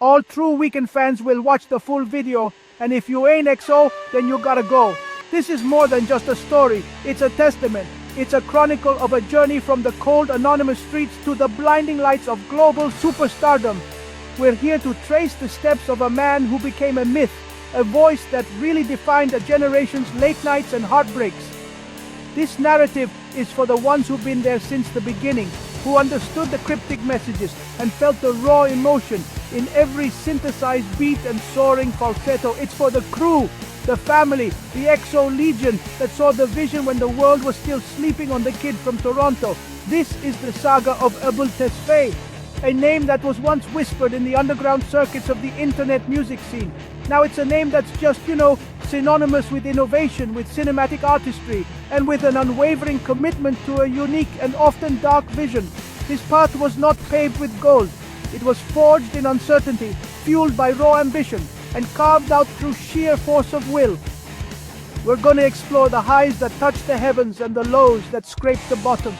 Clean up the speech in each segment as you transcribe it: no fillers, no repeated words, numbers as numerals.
All true Weeknd fans will watch the full video, and if you ain't EXO, then you gotta go. This is more than just a story, it's a testament. It's a chronicle of a journey from the cold, anonymous streets to the blinding lights of global superstardom. We're here to trace the steps of a man who became a myth, a voice that really defined a generation's late nights and heartbreaks. This narrative is for the ones who've been there since the beginning, who understood the cryptic messages and felt the raw emotion in every synthesized beat and soaring falsetto. It's for the crew, the family, the EXO legion that saw the vision when the world was still sleeping on the kid from Toronto. This is the saga of Abul Tesfaye, a name that was once whispered in the underground circuits of the internet music scene. Now it's a name that's just, synonymous with innovation, with cinematic artistry, and with an unwavering commitment to a unique and often dark vision. His path was not paved with gold. It was forged in uncertainty, fueled by raw ambition, and carved out through sheer force of will. We're going to explore the highs that touched the heavens and the lows that scraped the bottom.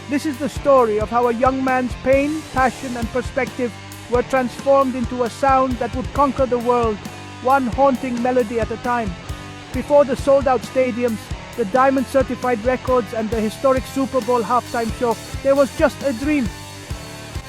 This is the story of how a young man's pain, passion, and perspective were transformed into a sound that would conquer the world, one haunting melody at a time. Before the sold-out stadiums, the diamond-certified records, and the historic Super Bowl halftime show, there was just a dream.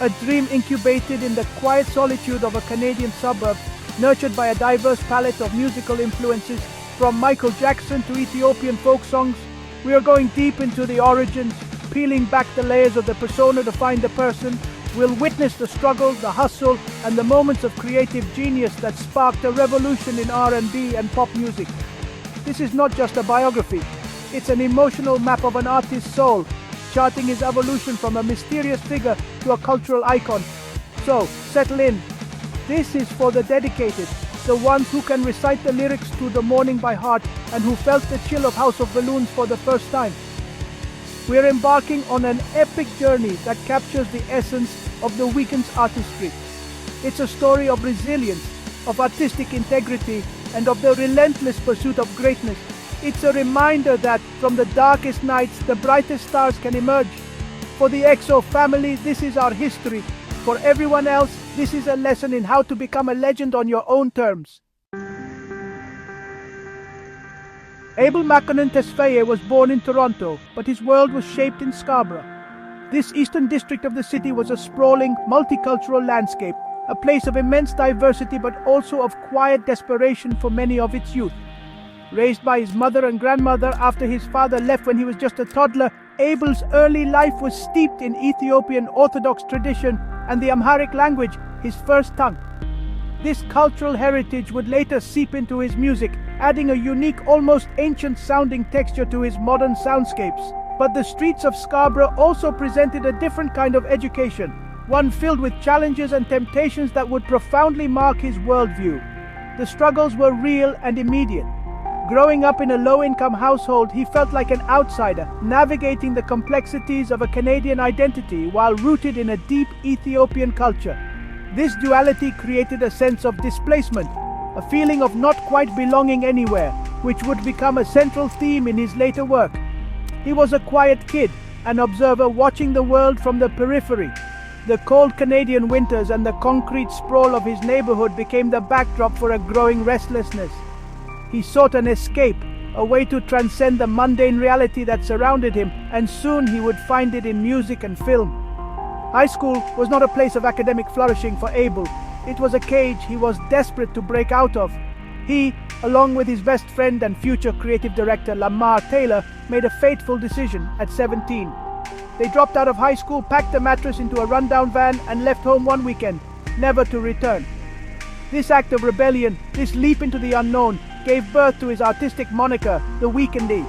A dream incubated in the quiet solitude of a Canadian suburb, nurtured by a diverse palette of musical influences, from Michael Jackson to Ethiopian folk songs. We are going deep into the origins, peeling back the layers of the persona to find the person. We'll witness the struggle, the hustle, and the moments of creative genius that sparked a revolution in R&B and pop music. This is not just a biography. It's an emotional map of an artist's soul, charting his evolution from a mysterious figure to a cultural icon. So, settle in. This is for the dedicated, the ones who can recite the lyrics to The Morning by heart and who felt the chill of House of Balloons for the first time. We're embarking on an epic journey that captures the essence of the Weeknd's artistry. It's a story of resilience, of artistic integrity, and of the relentless pursuit of greatness. It's a reminder that from the darkest nights, the brightest stars can emerge. For the EXO family, this is our history. For everyone else, this is a lesson in how to become a legend on your own terms. Abel Tesfaye was born in Toronto, but his world was shaped in Scarborough. This eastern district of the city was a sprawling, multicultural landscape, a place of immense diversity but also of quiet desperation for many of its youth. Raised by his mother and grandmother after his father left when he was just a toddler, Abel's early life was steeped in Ethiopian Orthodox tradition and the Amharic language, his first tongue. This cultural heritage would later seep into his music, adding a unique, almost ancient-sounding texture to his modern soundscapes. But the streets of Scarborough also presented a different kind of education, one filled with challenges and temptations that would profoundly mark his worldview. The struggles were real and immediate. Growing up in a low-income household, he felt like an outsider, navigating the complexities of a Canadian identity while rooted in a deep Ethiopian culture. This duality created a sense of displacement, a feeling of not quite belonging anywhere, which would become a central theme in his later work. He was a quiet kid, an observer watching the world from the periphery. The cold Canadian winters and the concrete sprawl of his neighborhood became the backdrop for a growing restlessness. He sought an escape, a way to transcend the mundane reality that surrounded him, and soon he would find it in music and film. High school was not a place of academic flourishing for Abel. It was a cage he was desperate to break out of. He, along with his best friend and future creative director Lamar Taylor, made a fateful decision at 17. They dropped out of high school, packed a mattress into a rundown van, and left home one weekend, never to return. This act of rebellion, this leap into the unknown, gave birth to his artistic moniker, the Weeknd.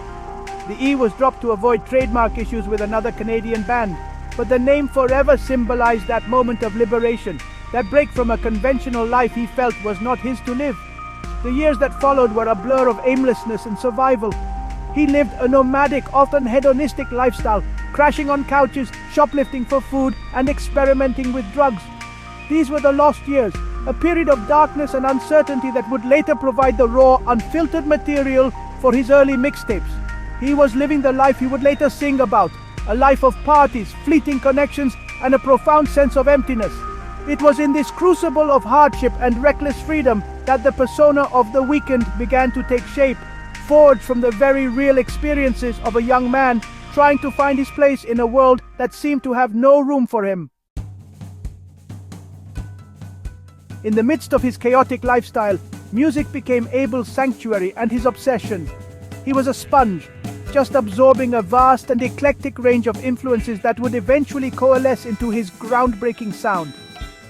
The E was dropped to avoid trademark issues with another Canadian band, but the name forever symbolized that moment of liberation, that break from a conventional life he felt was not his to live. The years that followed were a blur of aimlessness and survival. He lived a nomadic, often hedonistic lifestyle, crashing on couches, shoplifting for food, and experimenting with drugs. These were the lost years, a period of darkness and uncertainty that would later provide the raw, unfiltered material for his early mixtapes. He was living the life he would later sing about, a life of parties, fleeting connections, and a profound sense of emptiness. It was in this crucible of hardship and reckless freedom that the persona of the Weeknd began to take shape, forged from the very real experiences of a young man trying to find his place in a world that seemed to have no room for him. In the midst of his chaotic lifestyle, music became Abel's sanctuary and his obsession. He was a sponge, just absorbing a vast and eclectic range of influences that would eventually coalesce into his groundbreaking sound.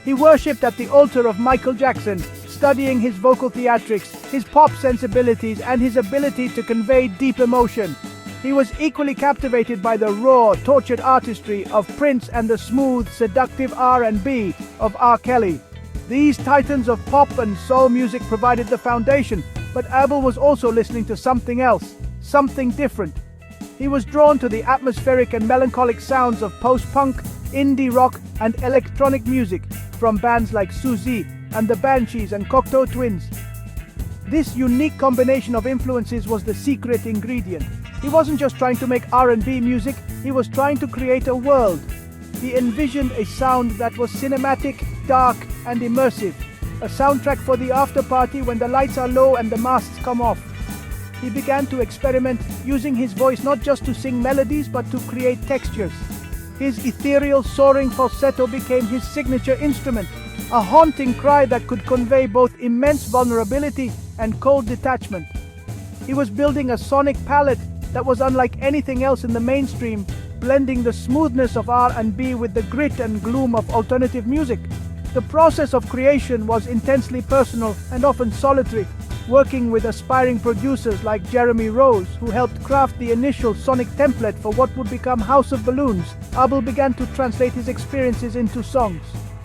He worshipped at the altar of Michael Jackson, studying his vocal theatrics, his pop sensibilities, and his ability to convey deep emotion. He was equally captivated by the raw, tortured artistry of Prince and the smooth, seductive R&B of R. Kelly. These titans of pop and soul music provided the foundation, but Abel was also listening to something else, something different. He was drawn to the atmospheric and melancholic sounds of post-punk, indie rock, and electronic music from bands like Suzy and the Banshees and Cocteau Twins. This unique combination of influences was the secret ingredient. He wasn't just trying to make R&B music, he was trying to create a world. He envisioned a sound that was cinematic, dark, and immersive. A soundtrack for the after party when the lights are low and the masks come off. He began to experiment, using his voice not just to sing melodies but to create textures. His ethereal, soaring falsetto became his signature instrument, a haunting cry that could convey both immense vulnerability and cold detachment. He was building a sonic palette that was unlike anything else in the mainstream, blending the smoothness of R&B with the grit and gloom of alternative music. The process of creation was intensely personal and often solitary, working with aspiring producers like Jeremy Rose, who helped craft the initial sonic template for what would become House of Balloons. Abel began to translate his experiences into songs.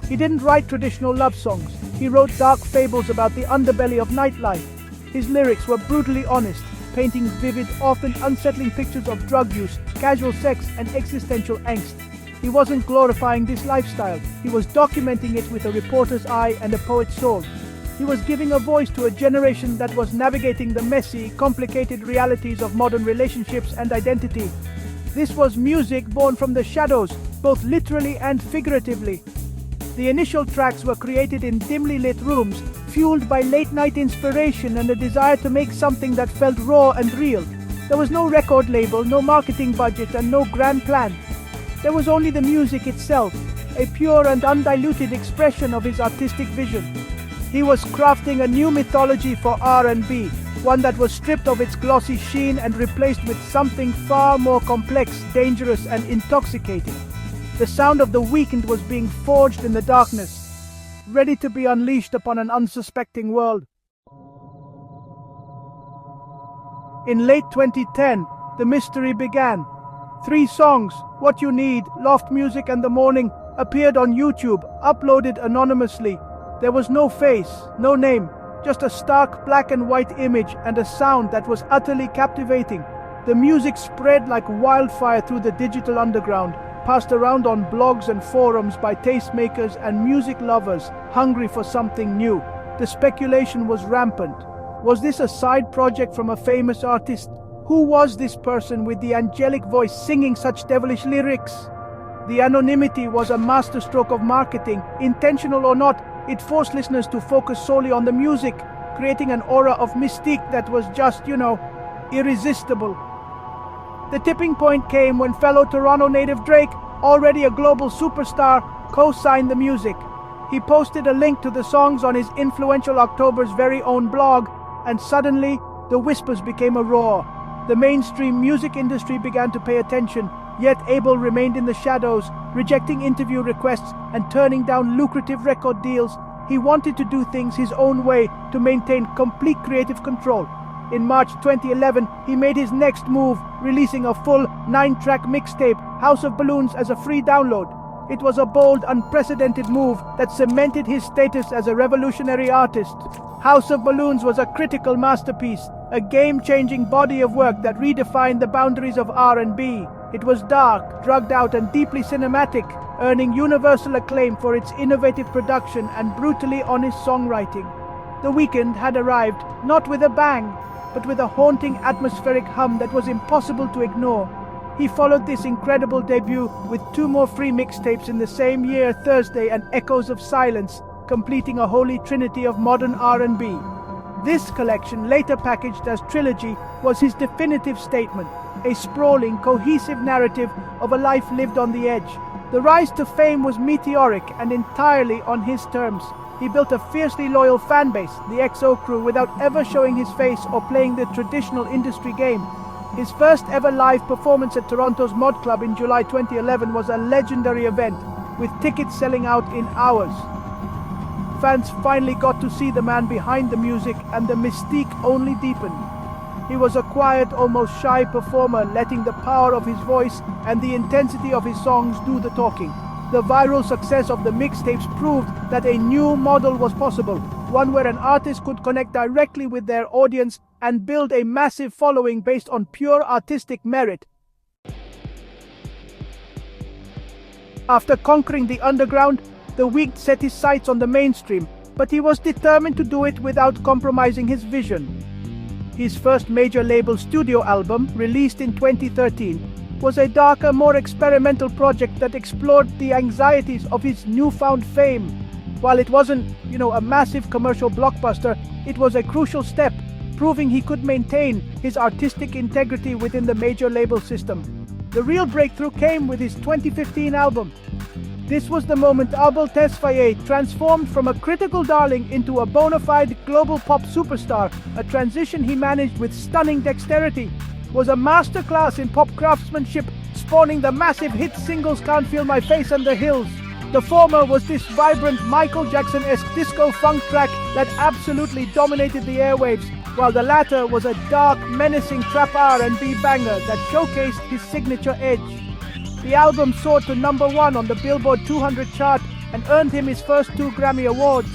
He didn't write traditional love songs. He wrote dark fables about the underbelly of nightlife. His lyrics were brutally honest, painting vivid, often unsettling pictures of drug use, casual sex, and existential angst. He wasn't glorifying this lifestyle. He was documenting it with a reporter's eye and a poet's soul. He was giving a voice to a generation that was navigating the messy, complicated realities of modern relationships and identity. This was music born from the shadows, both literally and figuratively. The initial tracks were created in dimly lit rooms, fueled by late-night inspiration and a desire to make something that felt raw and real. There was no record label, no marketing budget, and no grand plan. There was only the music itself, a pure and undiluted expression of his artistic vision. He was crafting a new mythology for R&B, one that was stripped of its glossy sheen and replaced with something far more complex, dangerous, and intoxicating. The sound of the Weeknd was being forged in the darkness, ready to be unleashed upon an unsuspecting world. In late 2010, the mystery began. 3 songs, What You Need, Loft Music and The Morning, appeared on YouTube, uploaded anonymously. There was no face, no name, just a stark black and white image and a sound that was utterly captivating. The music spread like wildfire through the digital underground, passed around on blogs and forums by tastemakers and music lovers hungry for something new. The speculation was rampant. Was this a side project from a famous artist? Who was this person with the angelic voice singing such devilish lyrics? The anonymity was a masterstroke of marketing. Intentional or not, it forced listeners to focus solely on the music, creating an aura of mystique that was just, irresistible. The tipping point came when fellow Toronto native Drake, already a global superstar, co-signed the music. He posted a link to the songs on his influential October's very own blog, and suddenly, the whispers became a roar. The mainstream music industry began to pay attention, yet Abel remained in the shadows, rejecting interview requests and turning down lucrative record deals. He wanted to do things his own way to maintain complete creative control. In March 2011, he made his next move, releasing a full 9-track mixtape, House of Balloons, as a free download. It was a bold, unprecedented move that cemented his status as a revolutionary artist. House of Balloons was a critical masterpiece, a game-changing body of work that redefined the boundaries of R&B. It was dark, drugged out, and deeply cinematic, earning universal acclaim for its innovative production and brutally honest songwriting. The Weeknd had arrived, not with a bang, but with a haunting atmospheric hum that was impossible to ignore. He followed this incredible debut with two more free mixtapes in the same year, Thursday and Echoes of Silence, completing a holy trinity of modern R&B. This collection, later packaged as Trilogy, was his definitive statement, a sprawling, cohesive narrative of a life lived on the edge. The rise to fame was meteoric and entirely on his terms. He built a fiercely loyal fan base, the XO crew, without ever showing his face or playing the traditional industry game. His first ever live performance at Toronto's Mod Club in July 2011 was a legendary event, with tickets selling out in hours. Fans finally got to see the man behind the music, and the mystique only deepened. He was a quiet, almost shy performer, letting the power of his voice and the intensity of his songs do the talking. The viral success of the mixtapes proved that a new model was possible, one where an artist could connect directly with their audience and build a massive following based on pure artistic merit. After conquering the underground, the Weeknd set his sights on the mainstream, but he was determined to do it without compromising his vision. His first major label studio album, released in 2013, was a darker, more experimental project that explored the anxieties of his newfound fame. While it wasn't, a massive commercial blockbuster, it was a crucial step, proving he could maintain his artistic integrity within the major label system. The real breakthrough came with his 2015 album. This was the moment Abel Tesfaye transformed from a critical darling into a bona fide global pop superstar, a transition he managed with stunning dexterity. Was a masterclass in pop craftsmanship, spawning the massive hit singles Can't Feel My Face and The Hills. The former was this vibrant Michael Jackson-esque disco funk track that absolutely dominated the airwaves, while the latter was a dark, menacing trap R&B banger that showcased his signature edge. The album soared to #1 on the Billboard 200 chart and earned him his first 2 Grammy Awards.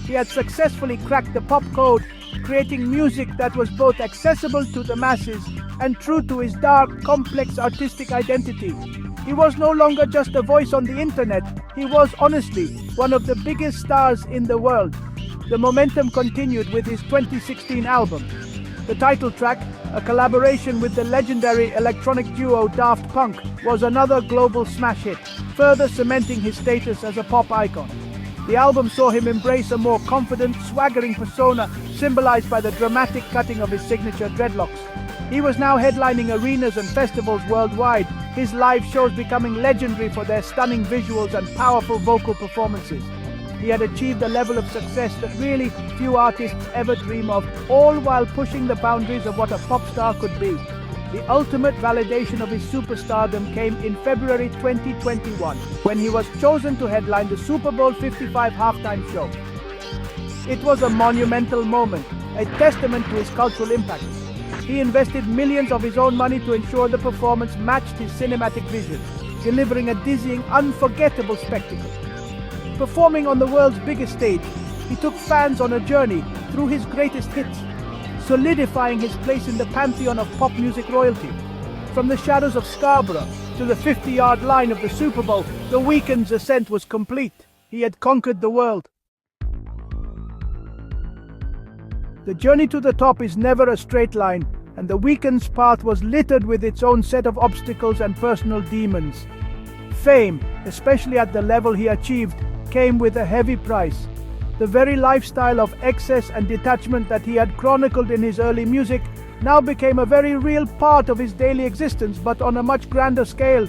He had successfully cracked the pop code, creating music that was both accessible to the masses and true to his dark, complex artistic identity. He was no longer just a voice on the internet, he was honestly one of the biggest stars in the world. The momentum continued with his 2016 album. The title track, a collaboration with the legendary electronic duo Daft Punk, was another global smash hit, further cementing his status as a pop icon. The album saw him embrace a more confident, swaggering persona, symbolized by the dramatic cutting of his signature dreadlocks. He was now headlining arenas and festivals worldwide, his live shows becoming legendary for their stunning visuals and powerful vocal performances. He had achieved a level of success that really few artists ever dream of, all while pushing the boundaries of what a pop star could be. The ultimate validation of his superstardom came in February 2021, when he was chosen to headline the Super Bowl 55 halftime show. It was a monumental moment, a testament to his cultural impact. He invested millions of his own money to ensure the performance matched his cinematic vision, delivering a dizzying, unforgettable spectacle. Performing on the world's biggest stage, he took fans on a journey through his greatest hits, solidifying his place in the pantheon of pop music royalty. From the shadows of Scarborough to the 50-yard line of the Super Bowl, The Weeknd's ascent was complete. He had conquered the world. The journey to the top is never a straight line, and The Weeknd's path was littered with its own set of obstacles and personal demons. Fame, especially at the level he achieved, came with a heavy price. The very lifestyle of excess and detachment that he had chronicled in his early music now became a very real part of his daily existence, but on a much grander scale.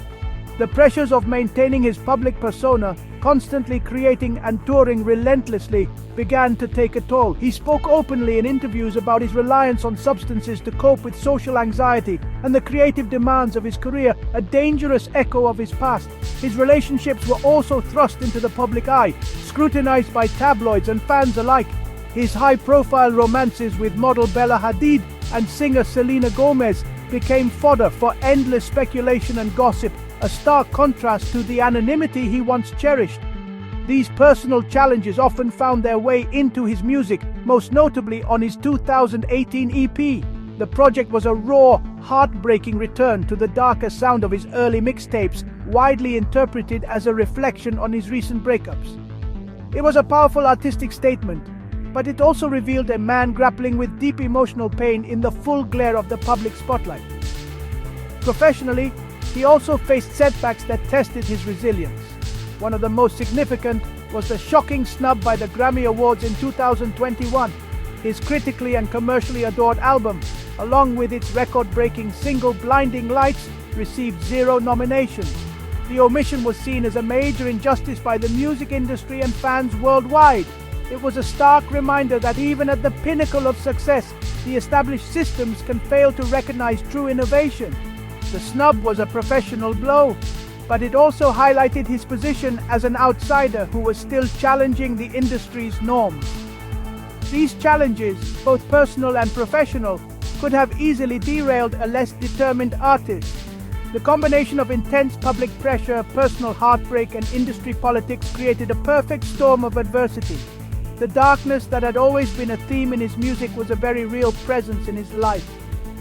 The pressures of maintaining his public persona, constantly creating and touring relentlessly, began to take a toll. He spoke openly in interviews about his reliance on substances to cope with social anxiety and the creative demands of his career, a dangerous echo of his past. His relationships were also thrust into the public eye, scrutinized by tabloids and fans alike. His high-profile romances with model Bella Hadid and singer Selena Gomez became fodder for endless speculation and gossip, a stark contrast to the anonymity he once cherished. These personal challenges often found their way into his music, most notably on his 2018 EP. The project was a raw, heartbreaking return to the darker sound of his early mixtapes, widely interpreted as a reflection on his recent breakups. It was a powerful artistic statement, but it also revealed a man grappling with deep emotional pain in the full glare of the public spotlight. Professionally, he also faced setbacks that tested his resilience. One of the most significant was the shocking snub by the Grammy Awards in 2021. His critically and commercially adored album, along with its record-breaking single Blinding Lights, received 0 nominations. The omission was seen as a major injustice by the music industry and fans worldwide. It was a stark reminder that even at the pinnacle of success, the established systems can fail to recognize true innovation. The snub was a professional blow, but it also highlighted his position as an outsider who was still challenging the industry's norms. These challenges, both personal and professional, could have easily derailed a less determined artist. The combination of intense public pressure, personal heartbreak, and industry politics created a perfect storm of adversity. The darkness that had always been a theme in his music was a very real presence in his life.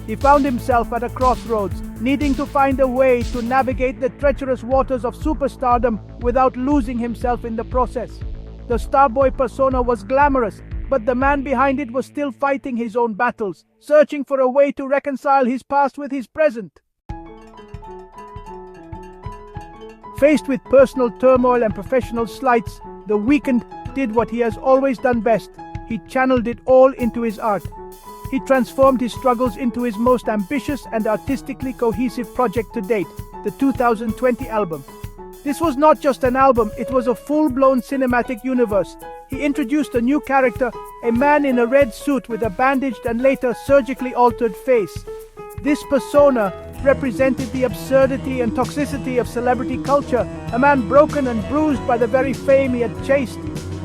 He found himself at a crossroads, needing to find a way to navigate the treacherous waters of superstardom without losing himself in the process. The starboy persona was glamorous, but the man behind it was still fighting his own battles, searching for a way to reconcile his past with his present. Faced with personal turmoil and professional slights, The Weeknd did what he has always done best. He channeled it all into his art. He transformed his struggles into his most ambitious and artistically cohesive project to date, the 2020 album. This was not just an album, it was a full-blown cinematic universe. He introduced a new character, a man in a red suit with a bandaged and later surgically altered face. This persona represented the absurdity and toxicity of celebrity culture, a man broken and bruised by the very fame he had chased.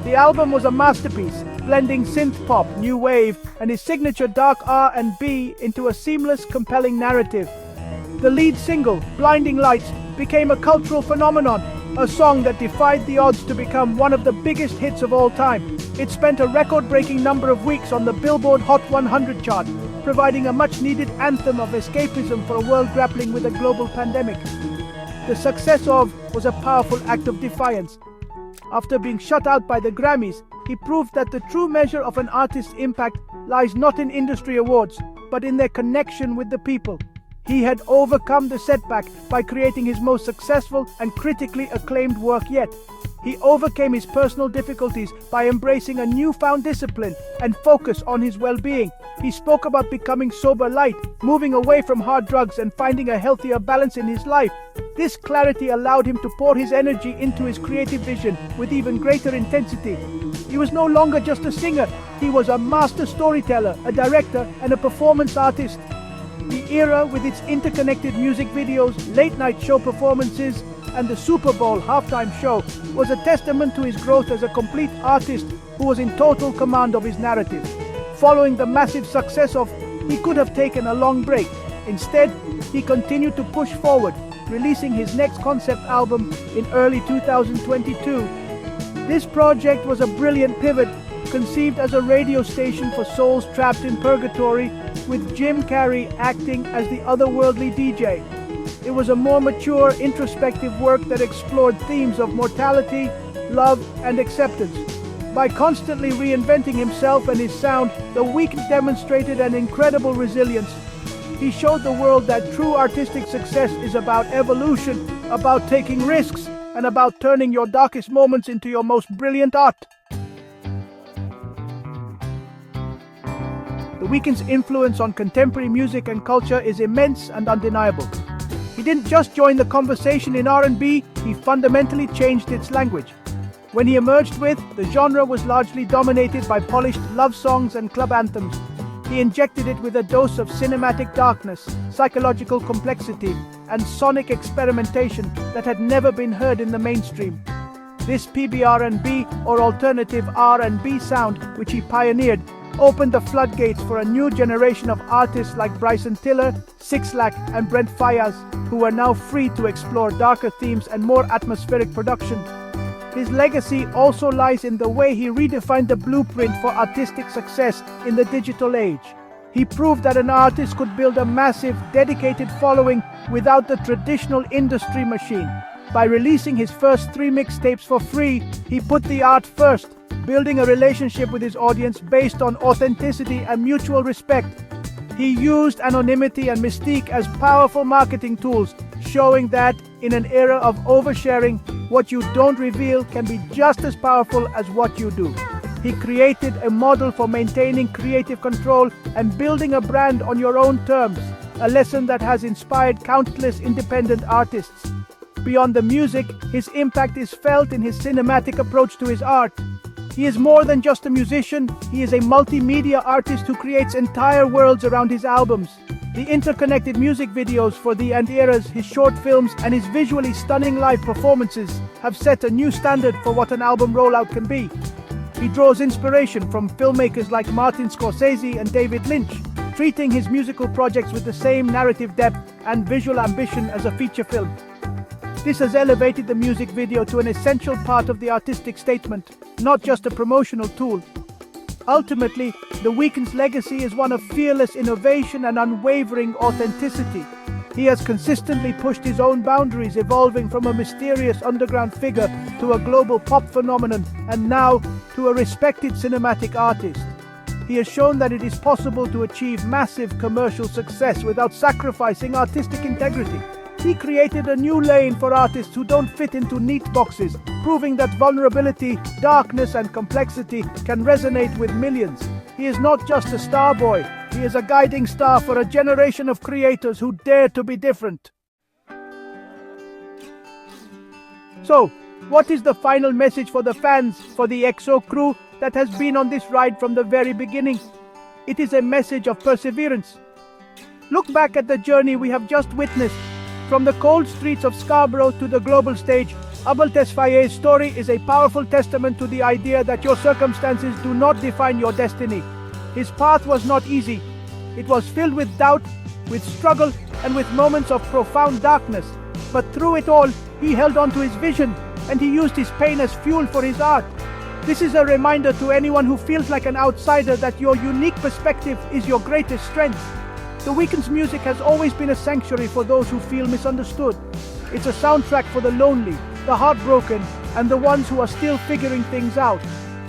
The album was a masterpiece, blending synth-pop, new wave, and his signature dark R&B into a seamless, compelling narrative. The lead single, Blinding Lights, became a cultural phenomenon, a song that defied the odds to become one of the biggest hits of all time. It spent a record-breaking number of weeks on the Billboard Hot 100 chart, providing a much-needed anthem of escapism for a world grappling with a global pandemic. The success of was a powerful act of defiance. After being shut out by the Grammys, he proved that the true measure of an artist's impact lies not in industry awards, but in their connection with the people. He had overcome the setback by creating his most successful and critically acclaimed work yet. He overcame his personal difficulties by embracing a newfound discipline and focus on his well-being. He spoke about becoming sober-light, moving away from hard drugs and finding a healthier balance in his life. This clarity allowed him to pour his energy into his creative vision with even greater intensity. He was no longer just a singer, he was a master storyteller, a director, and a performance artist. The era, with its interconnected music videos, late-night show performances, and the Super Bowl halftime show, was a testament to his growth as a complete artist who was in total command of his narrative. Following the massive success of, he could have taken a long break. Instead, he continued to push forward, releasing his next concept album in early 2022. This project was a brilliant pivot, conceived as a radio station for souls trapped in purgatory, with Jim Carrey acting as the otherworldly DJ. It was a more mature, introspective work that explored themes of mortality, love, and acceptance. By constantly reinventing himself and his sound, The Weeknd demonstrated an incredible resilience. He showed the world that true artistic success is about evolution, about taking risks, and about turning your darkest moments into your most brilliant art. The Weeknd's influence on contemporary music and culture is immense and undeniable. He didn't just join the conversation in R&B, he fundamentally changed its language. When he emerged with, the genre was largely dominated by polished love songs and club anthems. He injected it with a dose of cinematic darkness, psychological complexity, and sonic experimentation that had never been heard in the mainstream. This PBR&B, or alternative R&B sound, which he pioneered, opened the floodgates for a new generation of artists like Bryson Tiller, Six Lack, and Brent Faiyaz, who are now free to explore darker themes and more atmospheric production. His legacy also lies in the way he redefined the blueprint for artistic success in the digital age. He proved that an artist could build a massive, dedicated following without the traditional industry machine. By releasing his first 3 mixtapes for free, he put the art first, building a relationship with his audience based on authenticity and mutual respect. He used anonymity and mystique as powerful marketing tools, showing that, in an era of oversharing, what you don't reveal can be just as powerful as what you do. He created a model for maintaining creative control and building a brand on your own terms, a lesson that has inspired countless independent artists. Beyond the music, his impact is felt in his cinematic approach to his art. He is more than just a musician, he is a multimedia artist who creates entire worlds around his albums. The interconnected music videos for the and eras, his short films, and his visually stunning live performances have set a new standard for what an album rollout can be. He draws inspiration from filmmakers like Martin Scorsese and David Lynch, treating his musical projects with the same narrative depth and visual ambition as a feature film. This has elevated the music video to an essential part of the artistic statement, not just a promotional tool. Ultimately, The Weeknd's legacy is one of fearless innovation and unwavering authenticity. He has consistently pushed his own boundaries, evolving from a mysterious underground figure to a global pop phenomenon, and now to a respected cinematic artist. He has shown that it is possible to achieve massive commercial success without sacrificing artistic integrity. He created a new lane for artists who don't fit into neat boxes, proving that vulnerability, darkness, and complexity can resonate with millions. He is not just a star boy, he is a guiding star for a generation of creators who dare to be different. So, what is the final message for the fans, for the EXO crew that has been on this ride from the very beginning? It is a message of perseverance. Look back at the journey we have just witnessed. From the cold streets of Scarborough to the global stage, Abel Tesfayed's story is a powerful testament to the idea that your circumstances do not define your destiny. His path was not easy. It was filled with doubt, with struggle, and with moments of profound darkness. But through it all, he held on to his vision, and he used his pain as fuel for his art. This is a reminder to anyone who feels like an outsider that your unique perspective is your greatest strength. The Weeknd's music has always been a sanctuary for those who feel misunderstood. It's a soundtrack for the lonely, the heartbroken, and the ones who are still figuring things out.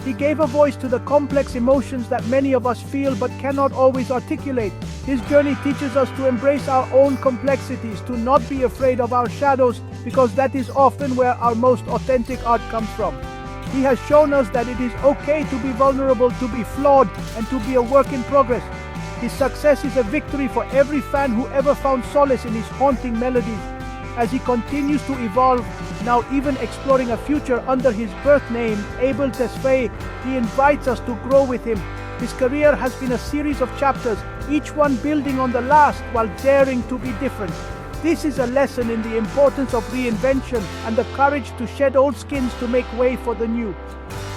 He gave a voice to the complex emotions that many of us feel but cannot always articulate. His journey teaches us to embrace our own complexities, to not be afraid of our shadows, because that is often where our most authentic art comes from. He has shown us that it is okay to be vulnerable, to be flawed, and to be a work in progress. His success is a victory for every fan who ever found solace in his haunting melodies. As he continues to evolve, now even exploring a future under his birth name, Abel Tesfaye, he invites us to grow with him. His career has been a series of chapters, each one building on the last while daring to be different. This is a lesson in the importance of reinvention and the courage to shed old skins to make way for the new.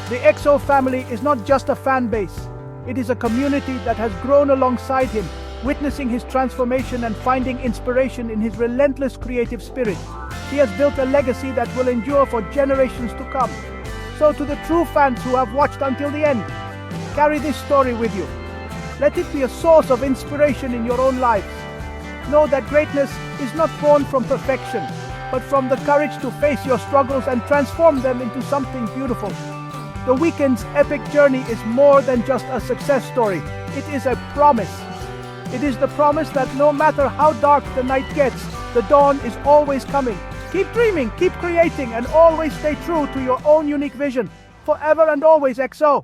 The EXO family is not just a fan base. It is a community that has grown alongside him, witnessing his transformation and finding inspiration in his relentless creative spirit. He has built a legacy that will endure for generations to come. So to the true fans who have watched until the end, carry this story with you. Let it be a source of inspiration in your own lives. Know that greatness is not born from perfection, but from the courage to face your struggles and transform them into something beautiful. The Weeknd's epic journey is more than just a success story. It is a promise. It is the promise that no matter how dark the night gets, the dawn is always coming. Keep dreaming, keep creating, and always stay true to your own unique vision. Forever and always, EXO.